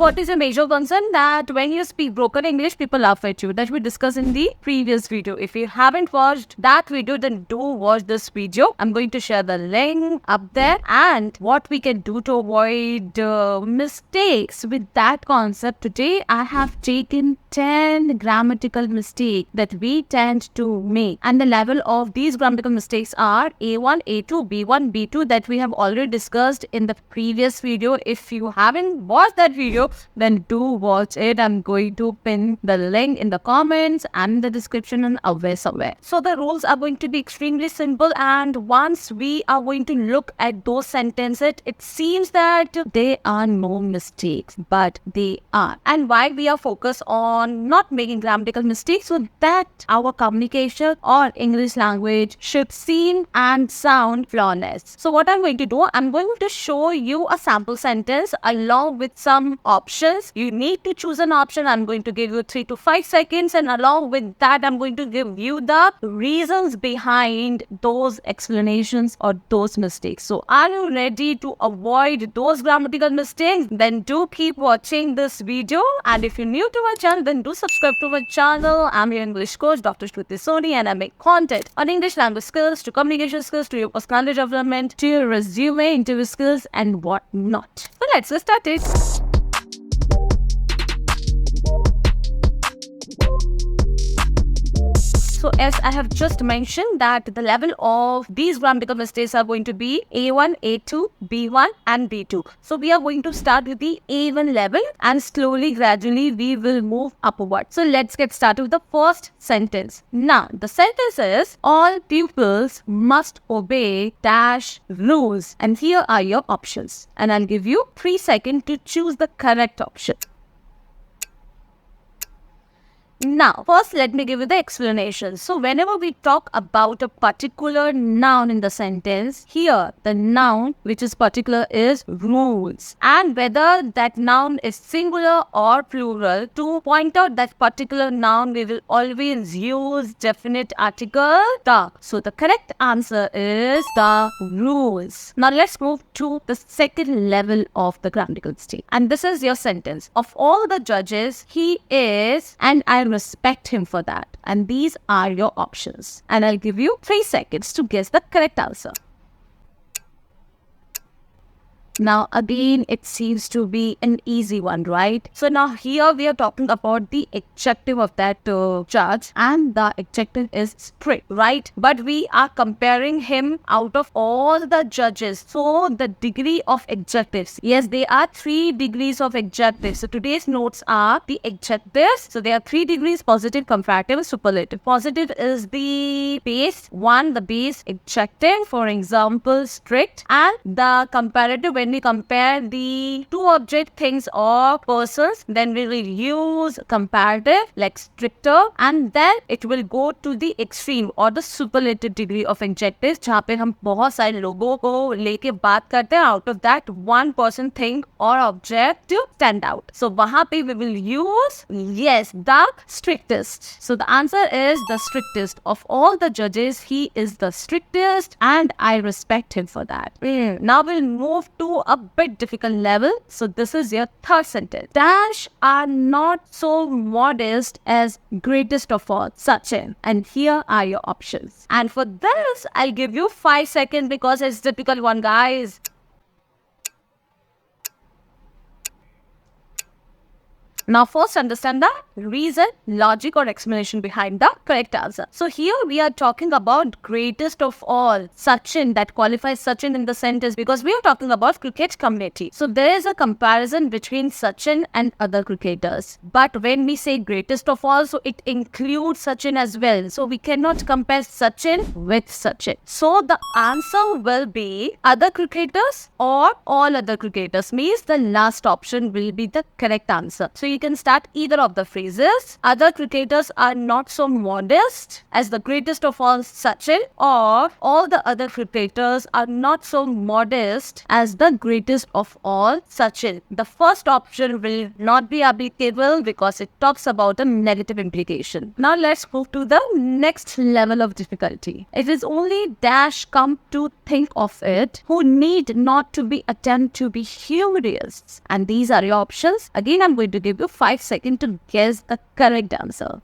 What is a major concern? That when you speak broken English, people laugh at you. That we discussed in the previous video. If you haven't watched that video, then do watch this video. I'm going to share the link up there. And what we can do to avoid mistakes with that concept. Today, I have taken 10 grammatical mistakes that we tend to make. And the level of these grammatical mistakes are A1, A2, B1, B2 that we have already discussed in the previous video. If you haven't watched that video, then do watch it. I'm going to pin the link in the comments and in the description and away somewhere. So the rules are going to be extremely simple, and once we are going to look at those sentences, it seems that there are no mistakes, but they are. And why we are focused on not making grammatical mistakes, so that our communication or English language should seem and sound flawless. So what I'm going to do, I'm going to show you a sample sentence along with some options. You need to choose an option. I'm going to give you 3 to 5 seconds, and along with that, I'm going to give you the reasons behind those explanations or those mistakes. So are you ready to avoid those grammatical mistakes? Then do keep watching this video. And if you're new to my channel, then do subscribe to my channel. I'm your English coach, Dr. Shruti Soni, and I make content on English language skills, to communication skills, to your personality development, to your resume, interview skills, and what not. So let's get started. So as I have just mentioned that the level of these grammatical mistakes are going to be A1, A2, B1 and B2. So we are going to start with the A1 level, and slowly, gradually we will move upward. So let's get started with the first sentence. Now the sentence is, all pupils must obey dash rules. And here are your options. And I'll give you 3 seconds to choose the correct option. Now, first let me give you the explanation. So whenever we talk about a particular noun in the sentence, here the noun which is particular is rules. And whether that noun is singular or plural, to point out that particular noun, we will always use definite article the. So the correct answer is the rules. Now let's move to the second level of the grammatical mistake. And this is your sentence. Of all the judges, he is, and I respect him for that. And these are your options. And I'll give you 3 seconds to guess the correct answer. Now again, it seems to be an easy one, right? So now here we are talking about the adjective of that judge, and the adjective is strict, right? But we are comparing him out of all the judges. So the degree of adjectives, yes, there are 3 degrees of adjectives. So today's notes are the adjectives. So there are 3 degrees: positive, comparative, superlative. Positive is the base one, the base adjective, for example, strict. And the comparative, when we compare the 2 object, things or persons, then we will use comparative like stricter, and then it will go to the extreme or the superlative degree of adjectives, जहाँ पे हम बहुत सारे लोगों को लेके बात करते हैं. Out of that, one person, thing or object to stand out. So वहाँ पे we will use, yes, the strictest. So the answer is the strictest. Of all the judges, he is the strictest, and I respect him for that. Now we'll move to a bit difficult level. So this is your third sentence. Dash are not so modest as greatest of all, Sachin. And here are your options. And for this, I'll give you 5 seconds because it's difficult one, guys. Now first understand the reason, logic or explanation behind the correct answer. So here we are talking about greatest of all, Sachin, that qualifies Sachin in the sentence because we are talking about cricket community. So there is a comparison between Sachin and other cricketers. But when we say greatest of all, so it includes Sachin as well. So we cannot compare Sachin with Sachin. So the answer will be other cricketers or all other cricketers, means the last option will be the correct answer. So you can start either of the phrases. Other cricketers are not so modest as the greatest of all Sachin, or all the other cricketers are not so modest as the greatest of all Sachin. The first option will not be applicable because it talks about a negative implication. Now let's move to the next level of difficulty. It is only dash come to think of it who need not to be attempt to be humorous. And these are your options. Again, I'm going to give you 5 seconds to guess the correct answer.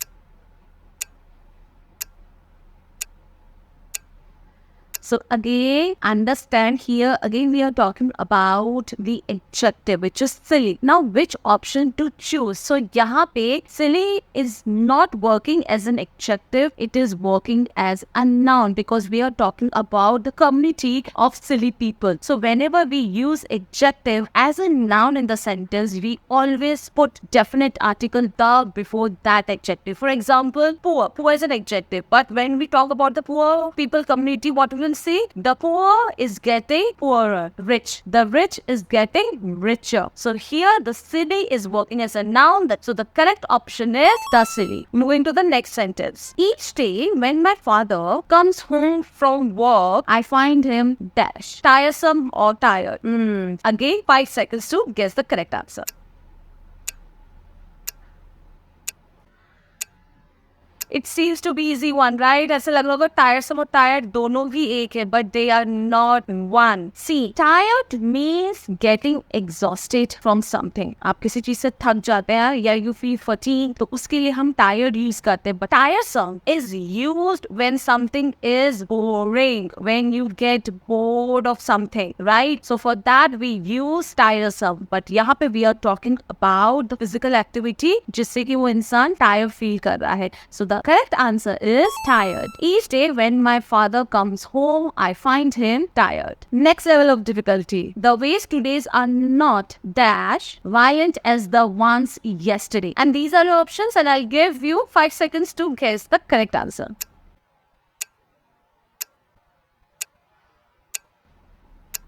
So again, understand here, again we are talking about the adjective, which is silly. Now, which option to choose? So, यहाँ पे silly is not working as an adjective, it is working as a noun because we are talking about the community of silly people. So, whenever we use adjective as a noun in the sentence, we always put definite article the before that adjective. For example, poor. Poor is an adjective, but when we talk about the poor people community, what we will see? The poor is getting poorer. Rich. The rich is getting richer. So here the silly is working as a noun. So the correct option is the silly. Moving to the next sentence. Each day when my father comes home from work, I find him dash. Tiresome or tired. Again, 5 seconds to guess the correct answer. It seems to be easy one, right? ऐसा लग रहा होगा tiresome और tired दोनों भी एक है, but they are not one. See, tired means getting exhausted from something. आप किसी चीज से थक जाते हैं या you feel fatigued, तो उसके लिए हम tired use करते हैं. But tiresome is used when something is boring, when you get bored of something, right? So for that we use tiresome. But यहाँ पे we are talking about the physical activity जिससे कि वो इंसान tired feel कर रहा है. So the correct answer is tired. Each day when my father comes home, I find him tired. Next level of difficulty. The ways today's are not dash violent as the ones yesterday. And these are your options and I'll give you 5 seconds to guess the correct answer.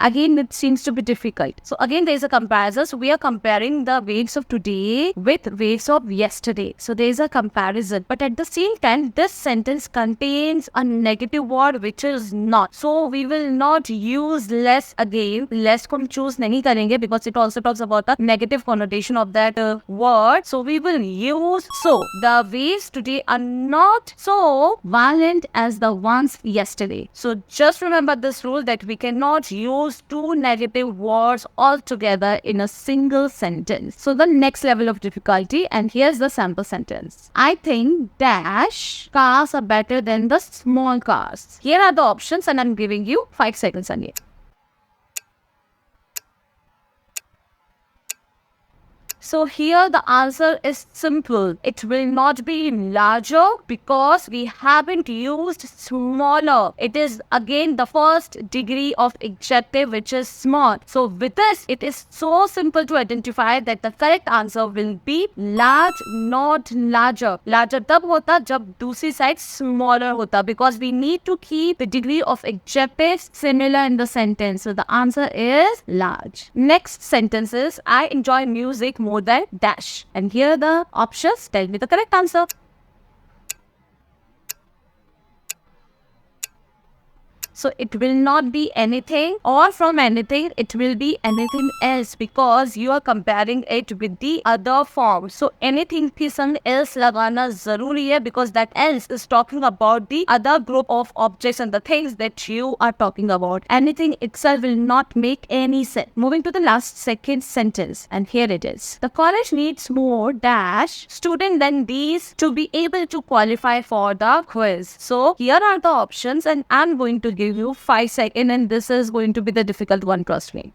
Again, it seems to be difficult. So again, there is a comparison. So we are comparing the waves of today with waves of yesterday. So there is a comparison. But at the same time, this sentence contains a negative word which is not. So we will not use less again. Less को हम choose नहीं करेंगे because it also talks about the negative connotation of that word. So we will use so. The waves today are not so violent as the ones yesterday. So just remember this rule that we cannot use two negative words all together in a single sentence. So the next level of difficulty, and here's the sample sentence. I think dash cars are better than the small cars. Here are the options and I'm giving you 5 seconds again. So here the answer is simple. It will not be larger because we haven't used smaller. It is again the first degree of adjective which is small. So with this, it is so simple to identify that the correct answer will be large, not larger. Larger तब होता जब दूसरी side smaller होता because we need to keep the degree of adjectives similar in the sentence. So the answer is large. Next sentence is I enjoy music more than dash. And here are the options. Tell me the correct answer. So it will not be anything or from anything. It will be anything else because you are comparing it with the other form. So anything के संग else लगाना जरूरी है because that else is talking about the other group of objects and the things that you are talking about. Anything itself will not make any sense. Moving to the last second sentence, and here it is. The college needs more dash student than these to be able to qualify for the quiz. So here are the options and I'm going to give you 5 seconds and this is going to be the difficult one, trust me.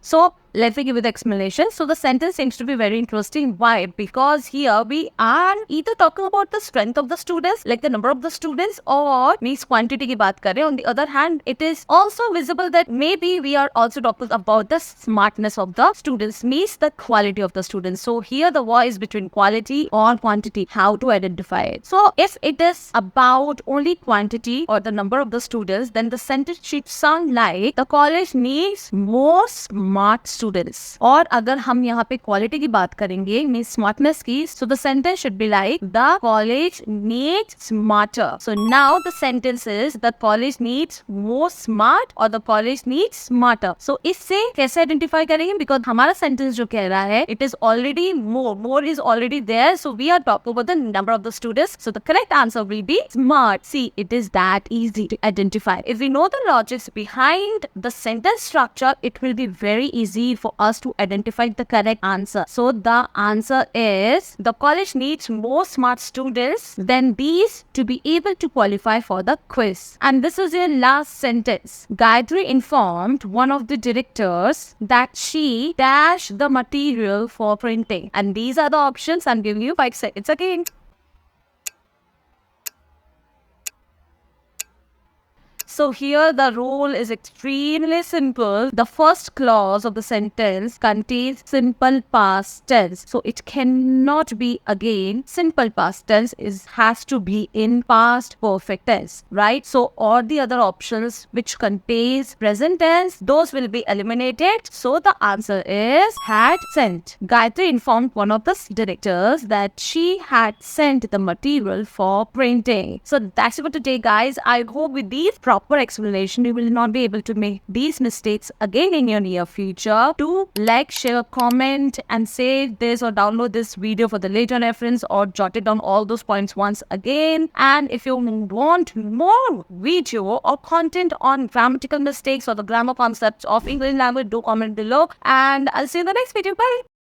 So Let me give you the explanation. So the sentence seems to be very interesting. Why? Because here we are either talking about the strength of the students, like the number of the students, or means quantity की बात कर रहे हैं. On the other hand, it is also visible that maybe we are also talking about the smartness of the students, means the quality of the students. So here the war is between quality or quantity. How to identify it? So if it is about only quantity or the number of the students, then the sentence should sound like the college needs more smart students. और अगर हम यहाँ पे quality की बात करेंगे, means smartness की, so the sentence should be like the college needs smarter. So now the sentence is the college needs more smart or the college needs smarter. So इससे कैसे identify करेंगे? Because हमारा sentence जो कह रहा है, it is already more is already there. So we are talking about the number of the students. So the correct answer will be smart. See, it is that easy to identify. If we know the logics behind the sentence structure, it will be very easy for us to identify the correct answer. So the answer is the college needs more smart students than these to be able to qualify for the quiz. And this is your last sentence. Gayatri informed one of the directors that she dashed the material for printing. And these are the options. I'm giving you 5 seconds again. So here the rule is extremely simple. The first clause of the sentence contains simple past tense. So it cannot be again simple past tense. It has to be in past perfect tense, right? So all the other options which contains present tense, those will be eliminated. So the answer is had sent. Gayatri informed one of the directors that she had sent the material for printing. So that's it for today, guys. I hope with these proper explanation you will not be able to make these mistakes again in your near future. Do like, share, comment and save this or download this video for the later reference or jot it down all those points once again. And if you want more video or content on grammatical mistakes or the grammar concepts of English language, do comment below and I'll see you in the next video. Bye.